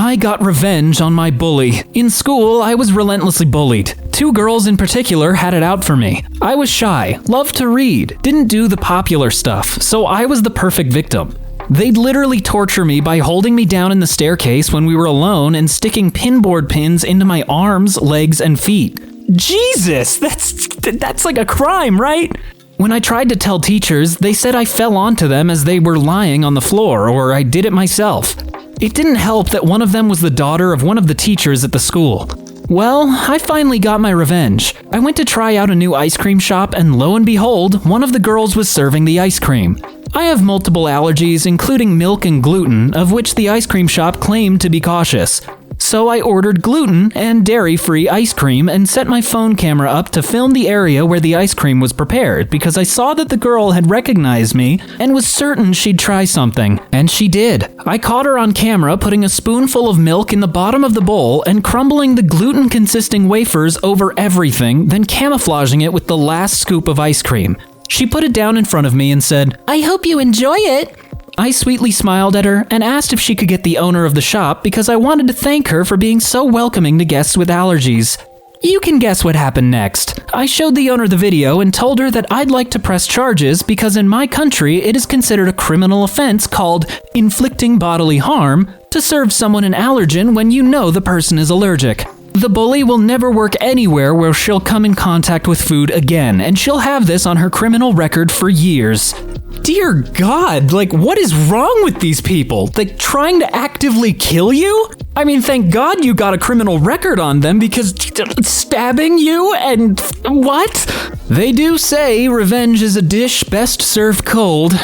I got revenge on my bully. In school, I was relentlessly bullied. 2 girls in particular had it out for me. I was shy, loved to read, didn't do the popular stuff, so I was the perfect victim. They'd literally torture me by holding me down in the staircase when we were alone and sticking pinboard pins into my arms, legs, and feet. Jesus, that's like a crime, right? When I tried to tell teachers, they said I fell onto them as they were lying on the floor, or I did it myself. It didn't help that one of them was the daughter of one of the teachers at the school. Well, I finally got my revenge. I went to try out a new ice cream shop, and lo and behold, one of the girls was serving the ice cream. I have multiple allergies, including milk and gluten, of which the ice cream shop claimed to be cautious. So I ordered gluten and dairy-free ice cream and set my phone camera up to film the area where the ice cream was prepared because I saw that the girl had recognized me and was certain she'd try something. And she did. I caught her on camera putting a spoonful of milk in the bottom of the bowl and crumbling the gluten-consisting wafers over everything, then camouflaging it with the last scoop of ice cream. She put it down in front of me and said, "I hope you enjoy it." I sweetly smiled at her and asked if she could get the owner of the shop because I wanted to thank her for being so welcoming to guests with allergies. You can guess what happened next. I showed the owner the video and told her that I'd like to press charges because in my country it is considered a criminal offense called inflicting bodily harm to serve someone an allergen when you know the person is allergic. The bully will never work anywhere where she'll come in contact with food again, and she'll have this on her criminal record for years. Dear God, what is wrong with these people? Trying to actively kill you? I mean, thank God you got a criminal record on them because stabbing you and what? They do say revenge is a dish best served cold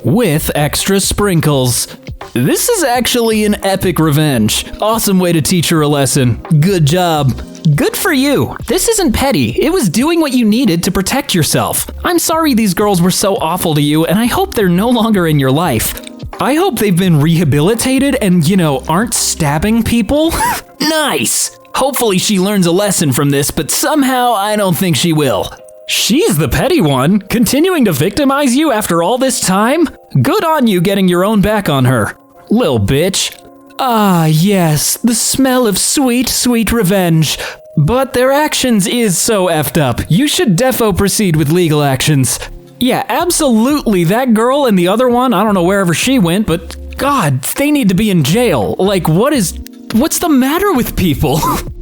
with extra sprinkles. This is actually an epic revenge. Awesome way to teach her a lesson. Good job. Good for you. This isn't petty. It was doing what you needed to protect yourself. I'm sorry these girls were so awful to you, and I hope they're no longer in your life. I hope they've been rehabilitated and, aren't stabbing people. Nice. Hopefully she learns a lesson from this, but somehow I don't think she will. She's the petty one, continuing to victimize you after all this time? Good on you getting your own back on her. Lil' bitch. Ah, yes, the smell of sweet, sweet revenge. But their actions is so effed up. You should defo proceed with legal actions. Yeah, absolutely, that girl and the other one, I don't know wherever she went, but God, they need to be in jail. What's the matter with people?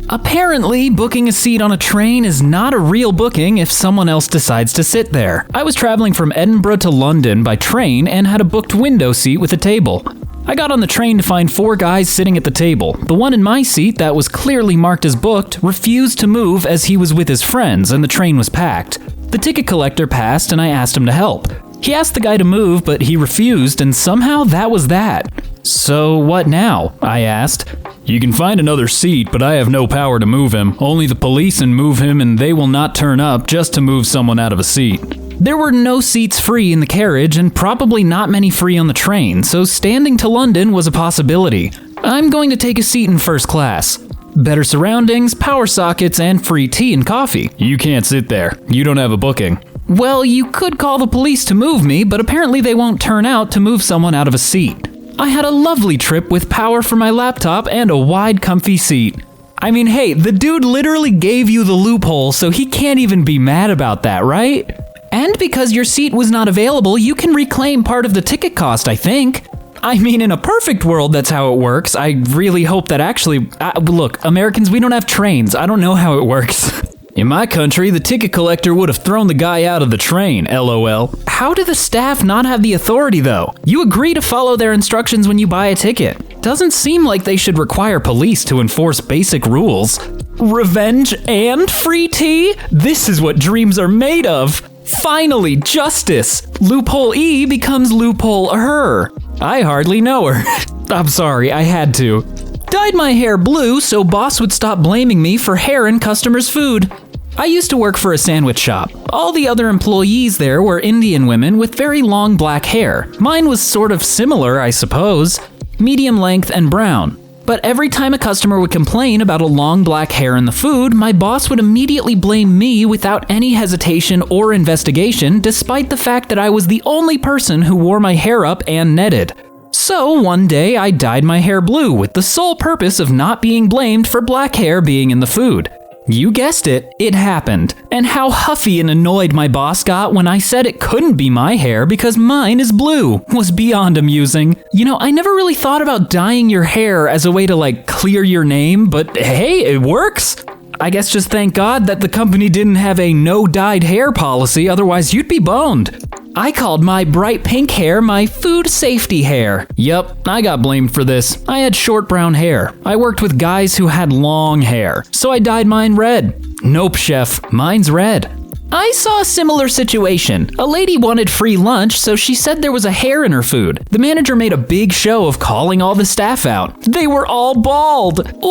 Apparently, booking a seat on a train is not a real booking if someone else decides to sit there. I was traveling from Edinburgh to London by train and had a booked window seat with a table. I got on the train to find 4 guys sitting at the table. The one in my seat that was clearly marked as booked refused to move as he was with his friends and the train was packed. The ticket collector passed and I asked him to help. He asked the guy to move, but he refused, and somehow that was that. So what now? I asked. You can find another seat, but I have no power to move him. Only the police can move him, and they will not turn up just to move someone out of a seat. There were no seats free in the carriage, and probably not many free on the train, so standing to London was a possibility. I'm going to take a seat in first class. Better surroundings, power sockets, and free tea and coffee. You can't sit there. You don't have a booking. Well, you could call the police to move me, but apparently they won't turn out to move someone out of a seat. I had a lovely trip with power for my laptop and a wide, comfy seat. I mean, hey, the dude literally gave you the loophole, so he can't even be mad about that, right? And because your seat was not available, you can reclaim part of the ticket cost, I think. I mean, in a perfect world, that's how it works. I really hope that actually... look, Americans, we don't have trains. I don't know how it works. In my country, the ticket collector would have thrown the guy out of the train, LOL. How do the staff not have the authority, though? You agree to follow their instructions when you buy a ticket. Doesn't seem like they should require police to enforce basic rules. Revenge and free tea? This is what dreams are made of. Finally, justice. Loophole E becomes loophole her. I hardly know her. I'm sorry, I had to. Dyed my hair blue so boss would stop blaming me for hair in customers' food. I used to work for a sandwich shop. All the other employees there were Indian women with very long black hair. Mine was sort of similar, I suppose. Medium length and brown. But every time a customer would complain about a long black hair in the food, my boss would immediately blame me without any hesitation or investigation, despite the fact that I was the only person who wore my hair up and netted. So one day I dyed my hair blue with the sole purpose of not being blamed for black hair being in the food. You guessed it, it happened. And how huffy and annoyed my boss got when I said it couldn't be my hair because mine is blue was beyond amusing. You know, I never really thought about dyeing your hair as a way to clear your name, but hey, it works. I guess just thank God that the company didn't have a no dyed hair policy, otherwise you'd be boned. I called my bright pink hair my food safety hair. Yup, I got blamed for this. I had short brown hair. I worked with guys who had long hair, so I dyed mine red. Nope, chef, mine's red. I saw a similar situation. A lady wanted free lunch, so she said there was a hair in her food. The manager made a big show of calling all the staff out. They were all bald. That's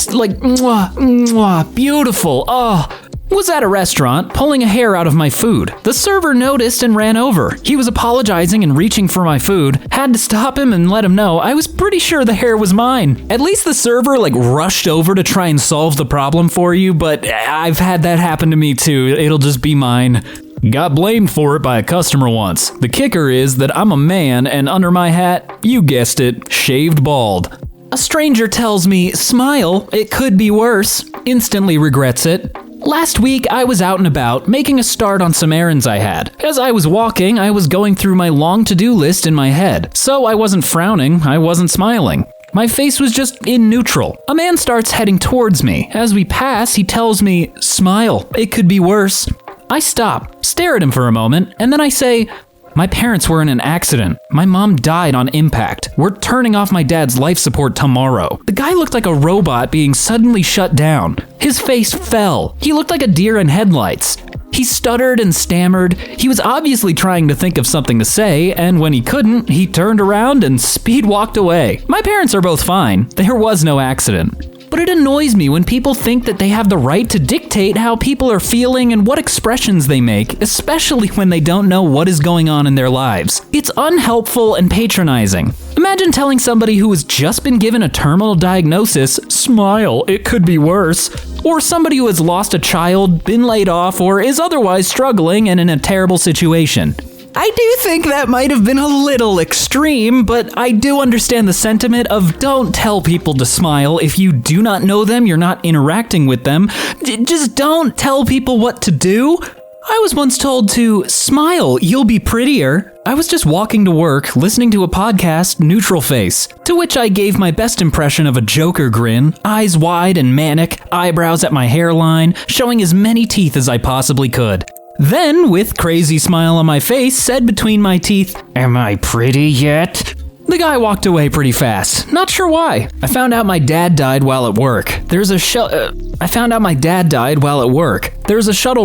mwah, mwah, beautiful. Was at a restaurant, pulling a hair out of my food. The server noticed and ran over. He was apologizing and reaching for my food. Had to stop him and let him know I was pretty sure the hair was mine. At least the server rushed over to try and solve the problem for you, but I've had that happen to me too. It'll just be mine. Got blamed for it by a customer once. The kicker is that I'm a man and under my hat, you guessed it, shaved bald. A stranger tells me, smile, it could be worse. Instantly regrets it. Last week, I was out and about, making a start on some errands I had. As I was walking, I was going through my long to-do list in my head. So I wasn't frowning, I wasn't smiling. My face was just in neutral. A man starts heading towards me. As we pass, he tells me, smile, it could be worse. I stop, stare at him for a moment, and then I say, my parents were in an accident. My mom died on impact. We're turning off my dad's life support tomorrow. The guy looked like a robot being suddenly shut down. His face fell. He looked like a deer in headlights. He stuttered and stammered. He was obviously trying to think of something to say, and when he couldn't, he turned around and speed walked away. My parents are both fine. There was no accident. But it annoys me when people think that they have the right to dictate how people are feeling and what expressions they make, especially when they don't know what is going on in their lives. It's unhelpful and patronizing. Imagine telling somebody who has just been given a terminal diagnosis, smile, it could be worse. Or somebody who has lost a child, been laid off, or is otherwise struggling and in a terrible situation. I do think that might have been a little extreme, but I do understand the sentiment of don't tell people to smile if you do not know them, you're not interacting with them. Just don't tell people what to do. I was once told to smile, you'll be prettier. I was just walking to work, listening to a podcast, neutral face, to which I gave my best impression of a Joker grin, eyes wide and manic, eyebrows at my hairline, showing as many teeth as I possibly could. Then, with crazy smile on my face, said between my teeth, am I pretty yet? The guy walked away pretty fast. Not sure why. I found out my dad died while at work. There's a shuttle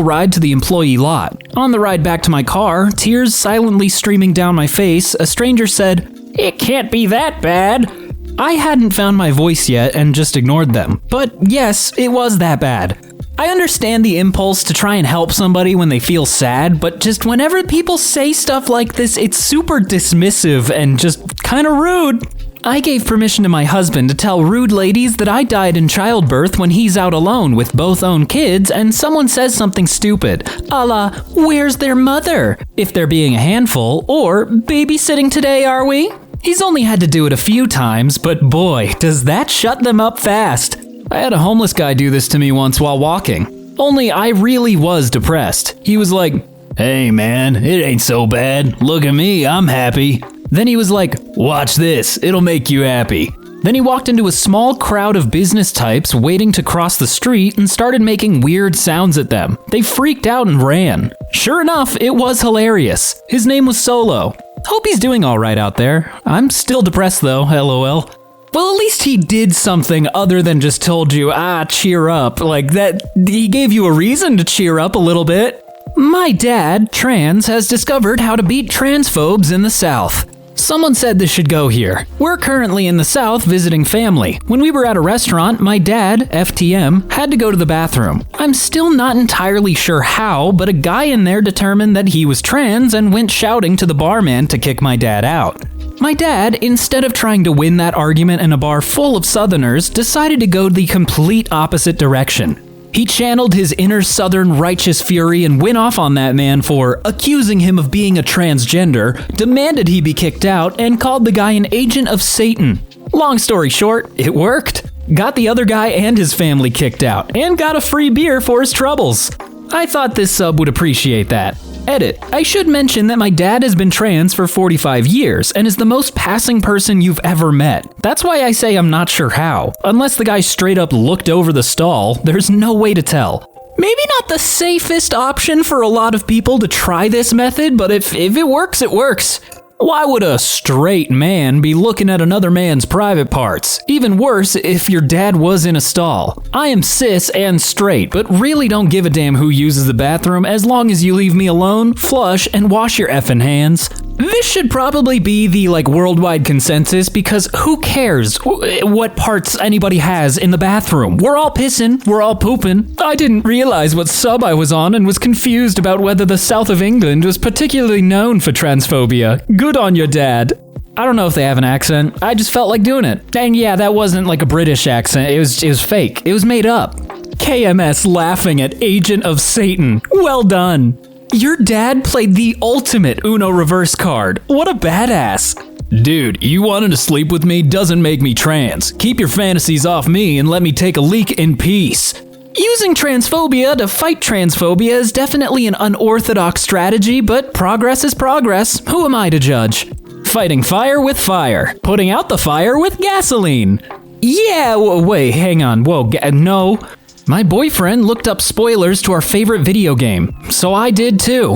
ride to the employee lot. On the ride back to my car, tears silently streaming down my face, a stranger said, it can't be that bad. I hadn't found my voice yet and just ignored them. But yes, it was that bad. I understand the impulse to try and help somebody when they feel sad, but just whenever people say stuff like this, it's super dismissive and just kind of rude. I gave permission to my husband to tell rude ladies that I died in childbirth when he's out alone with both own kids and someone says something stupid, a la, where's their mother? If they're being a handful, or babysitting today, are we? He's only had to do it a few times, but boy, does that shut them up fast. I had a homeless guy do this to me once while walking. Only I really was depressed. He was like, hey man, it ain't so bad. Look at me, I'm happy. Then he was like, watch this, it'll make you happy. Then he walked into a small crowd of business types waiting to cross the street and started making weird sounds at them. They freaked out and ran. Sure enough, it was hilarious. His name was Solo. Hope he's doing all right out there. I'm still depressed though, LOL. Well, at least he did something other than just told you, cheer up. Like that, he gave you a reason to cheer up a little bit. My dad, trans, has discovered how to beat transphobes in the South. Someone said this should go here. We're currently in the South visiting family. When we were at a restaurant, my dad, FTM, had to go to the bathroom. I'm still not entirely sure how, but a guy in there determined that he was trans and went shouting to the barman to kick my dad out. My dad, instead of trying to win that argument in a bar full of Southerners, decided to go the complete opposite direction. He channeled his inner southern righteous fury and went off on that man for accusing him of being a transgender, demanded he be kicked out, and called the guy an agent of Satan. Long story short, it worked. Got the other guy and his family kicked out, and got a free beer for his troubles. I thought this sub would appreciate that. Edit. I should mention that my dad has been trans for 45 years and is the most passing person you've ever met. That's why I say I'm not sure how. Unless the guy straight up looked over the stall, there's no way to tell. Maybe not the safest option for a lot of people to try this method, but if it works, it works. Why would a straight man be looking at another man's private parts? Even worse, if your dad was in a stall. I am cis and straight, but really don't give a damn who uses the bathroom as long as you leave me alone, flush, and wash your effing hands. This should probably be the worldwide consensus because who cares what parts anybody has in the bathroom? We're all pissing, we're all pooping. I didn't realize what sub I was on and was confused about whether the south of England was particularly known for transphobia. Good on your dad. I don't know if they have an accent. I just felt like doing it. And yeah, that wasn't like a British accent. It was fake. It was made up. KMS laughing at Agent of Satan. Well done. Your dad played the ultimate Uno reverse card. What a badass. Dude, you wanting to sleep with me doesn't make me trans. Keep your fantasies off me and let me take a leak in peace. Using transphobia to fight transphobia is definitely an unorthodox strategy, but progress is progress. Who am I to judge? Fighting fire with fire. Putting out the fire with gasoline. Yeah, wait, hang on. Whoa, no. My boyfriend looked up spoilers to our favorite video game, so I did too.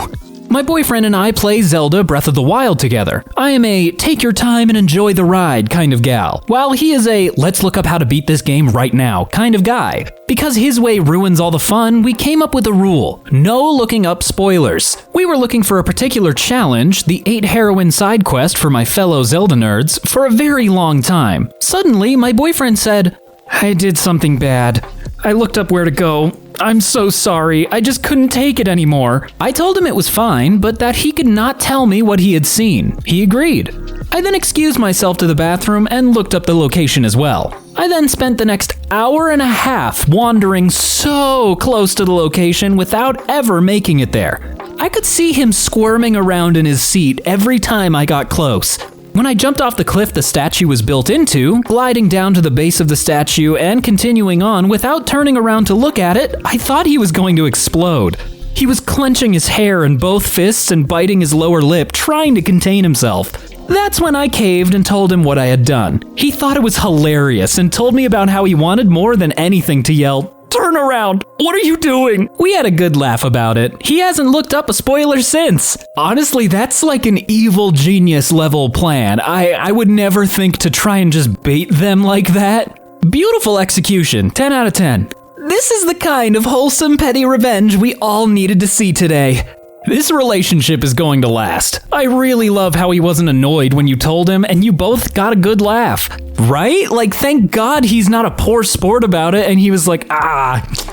My boyfriend and I play Zelda Breath of the Wild together. I am a take your time and enjoy the ride kind of gal, while he is a let's look up how to beat this game right now kind of guy. Because his way ruins all the fun, we came up with a rule: no looking up spoilers. We were looking for a particular challenge, the 8 heroine side quest for my fellow Zelda nerds, for a very long time. Suddenly, my boyfriend said, I did something bad. I looked up where to go. I'm so sorry, I just couldn't take it anymore. I told him it was fine, but that he could not tell me what he had seen. He agreed. I then excused myself to the bathroom and looked up the location as well. I then spent the next hour and a half wandering so close to the location without ever making it there. I could see him squirming around in his seat every time I got close. When I jumped off the cliff the statue was built into, gliding down to the base of the statue and continuing on without turning around to look at it, I thought he was going to explode. He was clenching his hair in both fists and biting his lower lip, trying to contain himself. That's when I caved and told him what I had done. He thought it was hilarious and told me about how he wanted more than anything to yell, "Turn around! What are you doing?" We had a good laugh about it. He hasn't looked up a spoiler since. Honestly, that's like an evil genius level plan. I would never think to try and just bait them like that. Beautiful execution, 10 out of 10. This is the kind of wholesome petty revenge we all needed to see today. This relationship is going to last. I really love how he wasn't annoyed when you told him and you both got a good laugh. Right? Thank God he's not a poor sport about it and he was like,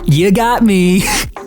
you got me.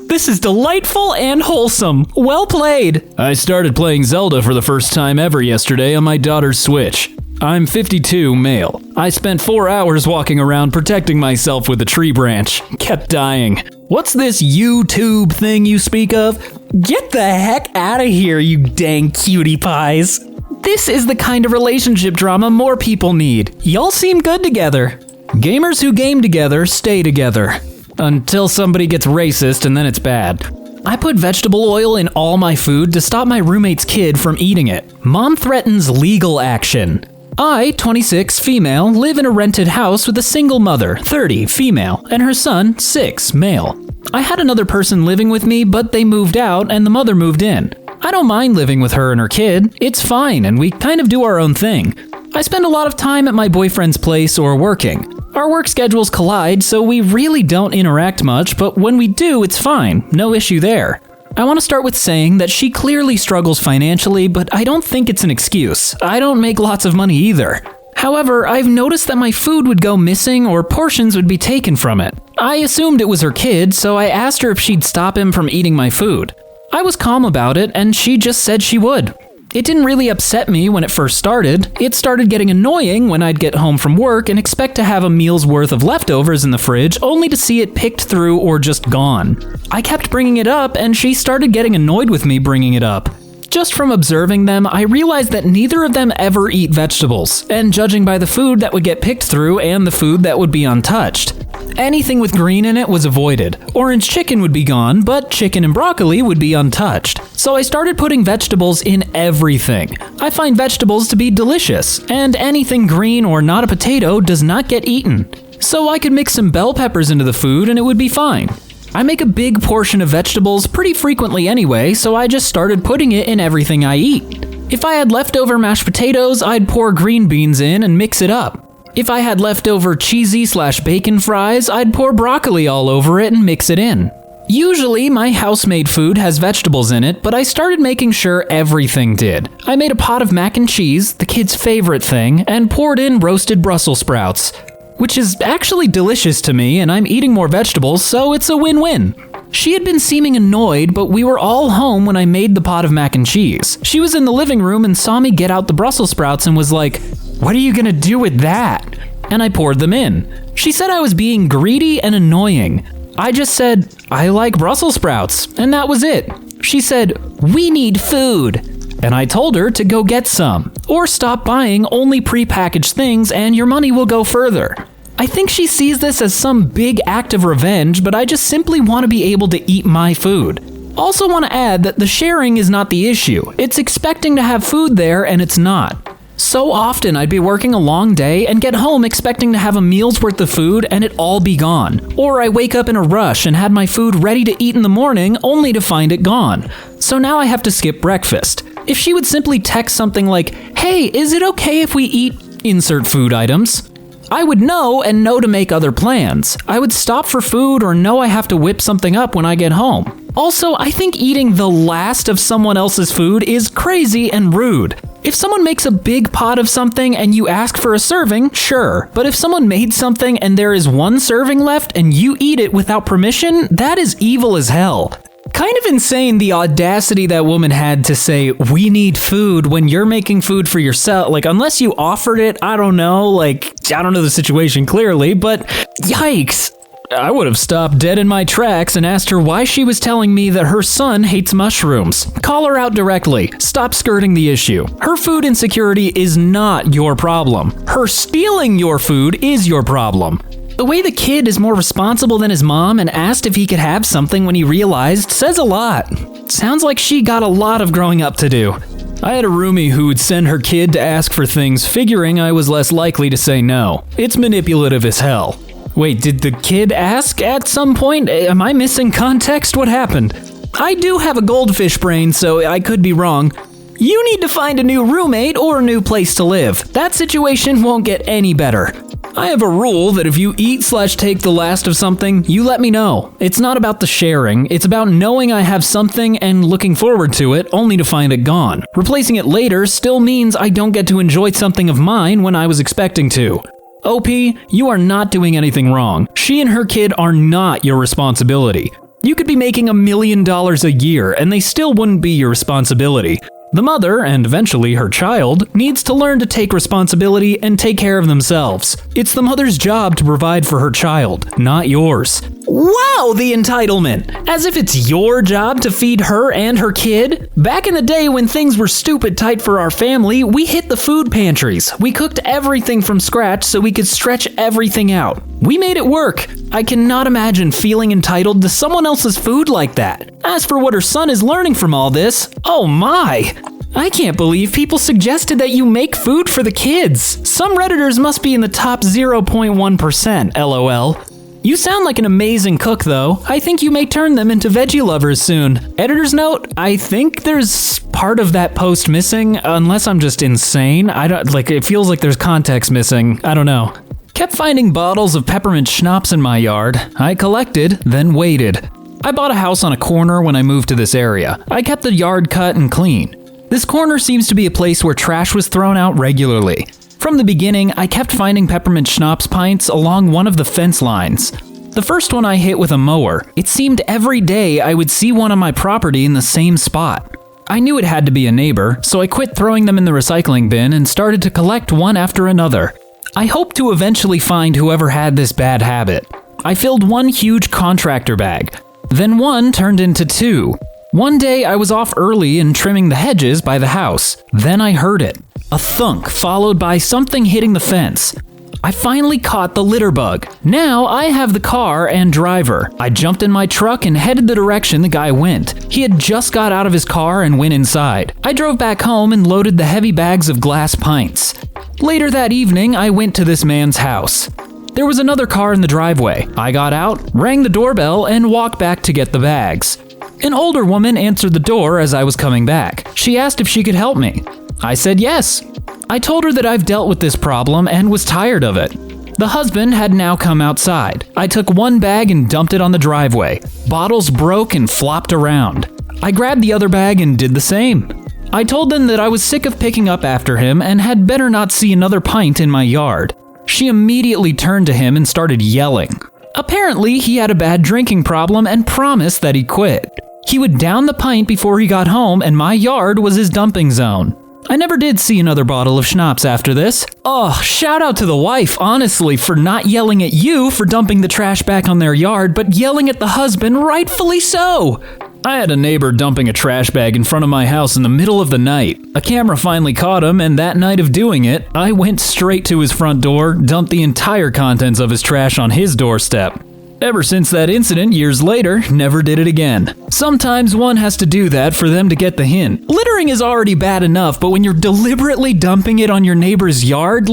This is delightful and wholesome. Well played. I started playing Zelda for the first time ever yesterday on my daughter's Switch. I'm 52, male. I spent 4 hours walking around protecting myself with a tree branch. Kept dying. What's this YouTube thing you speak of? Get the heck out of here, you dang cutie pies. This is the kind of relationship drama more people need. Y'all seem good together. Gamers who game together stay together. Until somebody gets racist and then it's bad. I put vegetable oil in all my food to stop my roommate's kid from eating it. Mom threatens legal action. I, 26, female, live in a rented house with a single mother, 30, female, and her son, 6, male. I had another person living with me, but they moved out and the mother moved in. I don't mind living with her and her kid. It's fine, and we kind of do our own thing. I spend a lot of time at my boyfriend's place or working. Our work schedules collide, so we really don't interact much, but when we do, it's fine. No issue there. I want to start with saying that she clearly struggles financially, but I don't think it's an excuse. I don't make lots of money either. However, I've noticed that my food would go missing or portions would be taken from it. I assumed it was her kid, so I asked her if she'd stop him from eating my food. I was calm about it, and she just said she would. It didn't really upset me when it first started. It started getting annoying when I'd get home from work and expect to have a meal's worth of leftovers in the fridge only to see it picked through or just gone. I kept bringing it up and she started getting annoyed with me bringing it up. Just from observing them, I realized that neither of them ever eat vegetables, and judging by the food that would get picked through and the food that would be untouched, anything with green in it was avoided. Orange chicken would be gone, but chicken and broccoli would be untouched. So I started putting vegetables in everything. I find vegetables to be delicious, and anything green or not a potato does not get eaten. So I could mix some bell peppers into the food and it would be fine. I make a big portion of vegetables pretty frequently anyway, so I just started putting it in everything I eat. If I had leftover mashed potatoes, I'd pour green beans in and mix it up. If I had leftover cheesy/bacon fries, I'd pour broccoli all over it and mix it in. Usually, my house-made food has vegetables in it, but I started making sure everything did. I made a pot of mac and cheese, the kids' favorite thing, and poured in roasted Brussels sprouts, which is actually delicious to me, and I'm eating more vegetables, so it's a win-win. She had been seeming annoyed, but we were all home when I made the pot of mac and cheese. She was in the living room and saw me get out the Brussels sprouts and was like, "What are you gonna do with that?" And I poured them in. She said I was being greedy and annoying. I just said, "I like Brussels sprouts," and that was it. She said, "We need food." And I told her to go get some, or stop buying only prepackaged things and your money will go further. I think she sees this as some big act of revenge, but I just simply want to be able to eat my food. Also want to add that the sharing is not the issue. It's expecting to have food there and it's not. So often I'd be working a long day and get home expecting to have a meal's worth of food and it all be gone. Or I wake up in a rush and had my food ready to eat in the morning only to find it gone. So now I have to skip breakfast. If she would simply text something like, "Hey, is it okay if we eat insert food items?" I would know and know to make other plans. I would stop for food or know I have to whip something up when I get home. Also, I think eating the last of someone else's food is crazy and rude. If someone makes a big pot of something and you ask for a serving, sure. But if someone made something and there is one serving left and you eat it without permission, that is evil as hell. Kind of insane the audacity that woman had to say, "We need food," when you're making food for yourself. Like, unless you offered it, I don't know the situation clearly, but yikes. I would have stopped dead in my tracks and asked her why she was telling me that her son hates mushrooms. Call her out directly. Stop skirting the issue. Her food insecurity is not your problem. Her stealing your food is your problem. The way the kid is more responsible than his mom and asked if he could have something when he realized says a lot. Sounds like she got a lot of growing up to do. I had a roomie who would send her kid to ask for things figuring I was less likely to say no. It's manipulative as hell. Wait, did the kid ask at some point? Am I missing context? What happened? I do have a goldfish brain, so I could be wrong. You need to find a new roommate or a new place to live. That situation won't get any better. I have a rule that if you eat/take the last of something, you let me know. It's not about the sharing, it's about knowing I have something and looking forward to it, only to find it gone. Replacing it later still means I don't get to enjoy something of mine when I was expecting to. OP, you are not doing anything wrong. She and her kid are not your responsibility. You could be making $1 million a year and they still wouldn't be your responsibility. The mother, and eventually her child, needs to learn to take responsibility and take care of themselves. It's the mother's job to provide for her child, not yours. Wow, the entitlement! As if it's your job to feed her and her kid? Back in the day when things were stupid tight for our family, we hit the food pantries. We cooked everything from scratch so we could stretch everything out. We made it work. I cannot imagine feeling entitled to someone else's food like that. As for what her son is learning from all this, oh my! I can't believe people suggested that you make food for the kids. Some Redditors must be in the top 0.1%, lol. You sound like an amazing cook though. I think you may turn them into veggie lovers soon. Editor's note, I think there's part of that post missing, unless I'm just insane. It feels like there's context missing. I don't know. Kept finding bottles of peppermint schnapps in my yard. I collected, then waited. I bought a house on a corner when I moved to this area. I kept the yard cut and clean. This corner seems to be a place where trash was thrown out regularly. From the beginning, I kept finding peppermint schnapps pints along one of the fence lines. The first one I hit with a mower. It seemed every day I would see one on my property in the same spot. I knew it had to be a neighbor, so I quit throwing them in the recycling bin and started to collect one after another. I hoped to eventually find whoever had this bad habit. I filled one huge contractor bag. Then one turned into two. One day I was off early and trimming the hedges by the house. Then I heard it. A thunk followed by something hitting the fence. I finally caught the litter bug. Now I have the car and driver. I jumped in my truck and headed the direction the guy went. He had just got out of his car and went inside. I drove back home and loaded the heavy bags of glass pints. Later that evening, I went to this man's house. There was another car in the driveway. I got out, rang the doorbell, and walked back to get the bags. An older woman answered the door as I was coming back. She asked if she could help me. I said yes. I told her that I've dealt with this problem and was tired of it. The husband had now come outside. I took one bag and dumped it on the driveway. Bottles broke and flopped around. I grabbed the other bag and did the same. I told them that I was sick of picking up after him and had better not see another pint in my yard. She immediately turned to him and started yelling. Apparently, he had a bad drinking problem and promised that he quit. He would down the pint before he got home, and my yard was his dumping zone. I never did see another bottle of schnapps after this. Oh, shout out to the wife, honestly, for not yelling at you for dumping the trash back on their yard, but yelling at the husband, rightfully so. I had a neighbor dumping a trash bag in front of my house in the middle of the night. A camera finally caught him, and that night of doing it, I went straight to his front door, dumped the entire contents of his trash on his doorstep. Ever since that incident years later, never did it again. Sometimes one has to do that for them to get the hint. Littering is already bad enough, but when you're deliberately dumping it on your neighbor's yard,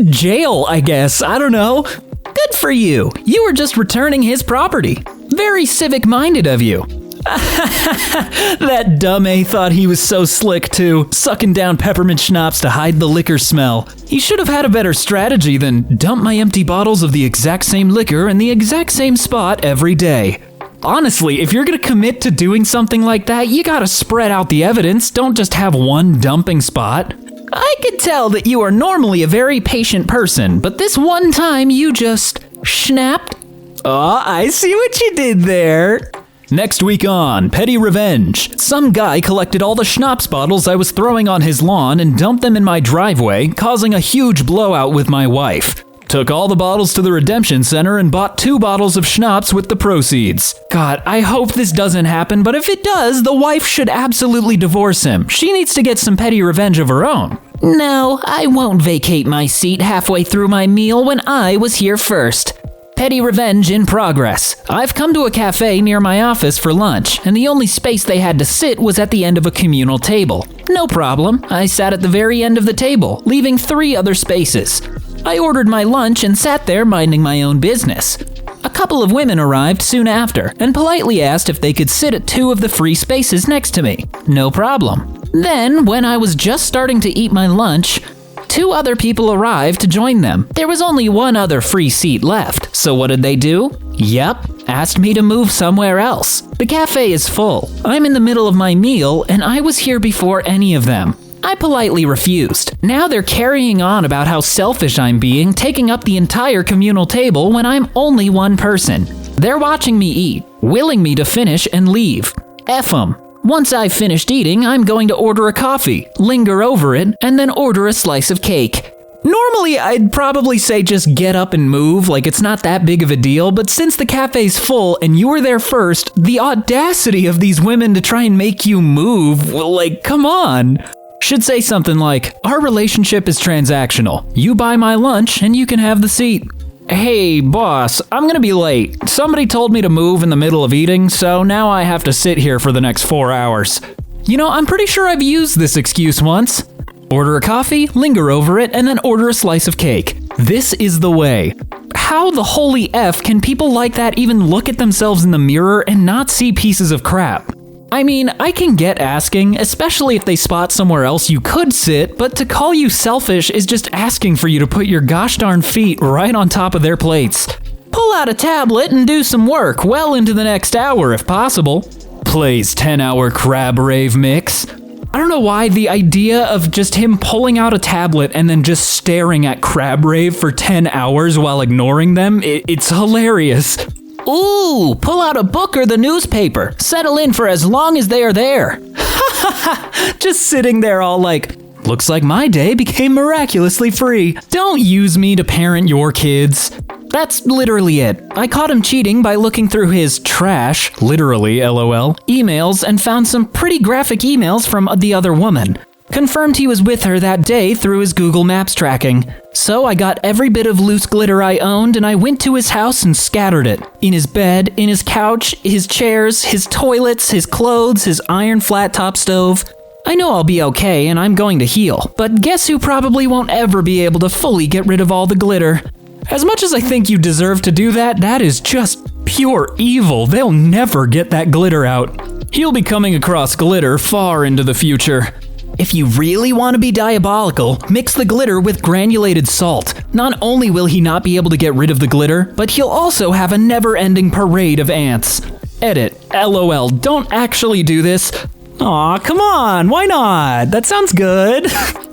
jail, I guess, I don't know. Good for you. You were just returning his property. Very civic-minded of you. That dumb A thought he was so slick too, sucking down peppermint schnapps to hide the liquor smell. He should have had a better strategy than dump my empty bottles of the exact same liquor in the exact same spot every day. Honestly, if you're gonna commit to doing something like that, you gotta spread out the evidence, don't just have one dumping spot. I could tell that you are normally a very patient person, but this one time you just schnapped. Oh, I see what you did there. Next week on Petty Revenge, some guy collected all the schnapps bottles I was throwing on his lawn and dumped them in my driveway, causing a huge blowout with my wife. Took all the bottles to the redemption center and bought 2 bottles of schnapps with the proceeds. God, I hope this doesn't happen, but if it does, the wife should absolutely divorce him. She needs to get some petty revenge of her own. No, I won't vacate my seat halfway through my meal when I was here first. Petty revenge in progress. I've come to a cafe near my office for lunch, and the only space they had to sit was at the end of a communal table. No problem, I sat at the very end of the table, leaving 3 other spaces. I ordered my lunch and sat there minding my own business. A couple of women arrived soon after, and politely asked if they could sit at 2 of the free spaces next to me. No problem. Then, when I was just starting to eat my lunch, 2 other people arrived to join them. There was only 1 other free seat left, so what did they do? Yep, asked me to move somewhere else. The cafe is full. I'm in the middle of my meal, and I was here before any of them. I politely refused. Now they're carrying on about how selfish I'm being, taking up the entire communal table when I'm only one person. They're watching me eat, willing me to finish and leave. F 'em. Once I've finished eating, I'm going to order a coffee, linger over it, and then order a slice of cake. Normally, I'd probably say just get up and move, like it's not that big of a deal, but since the cafe's full and you were there first, the audacity of these women to try and make you move, well, come on. Should say something like, our relationship is transactional. You buy my lunch and you can have the seat. Hey, boss, I'm gonna be late. Somebody told me to move in the middle of eating, so now I have to sit here for the next 4 hours. You know, I'm pretty sure I've used this excuse once. Order a coffee, linger over it, and then order a slice of cake. This is the way. How the holy F can people like that even look at themselves in the mirror and not see pieces of crap? I mean, I can get asking, especially if they spot somewhere else you could sit, but to call you selfish is just asking for you to put your gosh darn feet right on top of their plates. Pull out a tablet and do some work well into the next hour if possible. Plays 10-hour crab rave mix. I don't know why the idea of just him pulling out a tablet and then just staring at crab rave for 10 hours while ignoring them, it's hilarious. Ooh, pull out a book or the newspaper. Settle in for as long as they are there. Just sitting there all like, looks like my day became miraculously free. Don't use me to parent your kids. That's literally it. I caught him cheating by looking through his trash, literally LOL, emails and found some pretty graphic emails from the other woman. Confirmed he was with her that day through his Google Maps tracking. So I got every bit of loose glitter I owned and I went to his house and scattered it. In his bed, in his couch, his chairs, his toilets, his clothes, his iron flat top stove. I know I'll be okay and I'm going to heal, but guess who probably won't ever be able to fully get rid of all the glitter? As much as I think you deserve to do that, that is just pure evil. They'll never get that glitter out. He'll be coming across glitter far into the future. If you really want to be diabolical, mix the glitter with granulated salt. Not only will he not be able to get rid of the glitter, but he'll also have a never-ending parade of ants. Edit. LOL. Don't actually do this. Aw, come on, why not? That sounds good.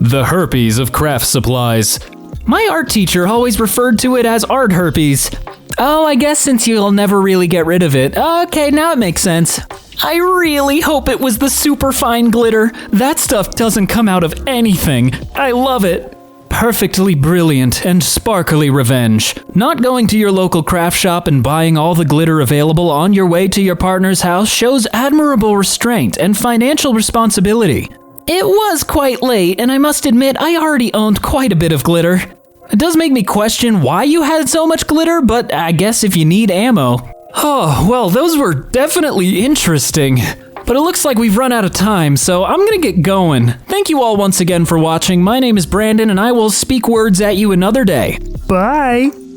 The herpes of craft supplies. My art teacher always referred to it as art herpes. Oh, I guess since you'll never really get rid of it. Okay, now it makes sense. I really hope it was the super fine glitter. That stuff doesn't come out of anything. I love it. Perfectly brilliant and sparkly revenge. Not going to your local craft shop and buying all the glitter available on your way to your partner's house shows admirable restraint and financial responsibility. It was quite late, and I must admit I already owned quite a bit of glitter. It does make me question why you had so much glitter, but I guess if you need ammo. Oh, well, those were definitely interesting. But it looks like we've run out of time, so I'm gonna get going. Thank you all once again for watching. My name is Brandon, and I will speak words at you another day. Bye!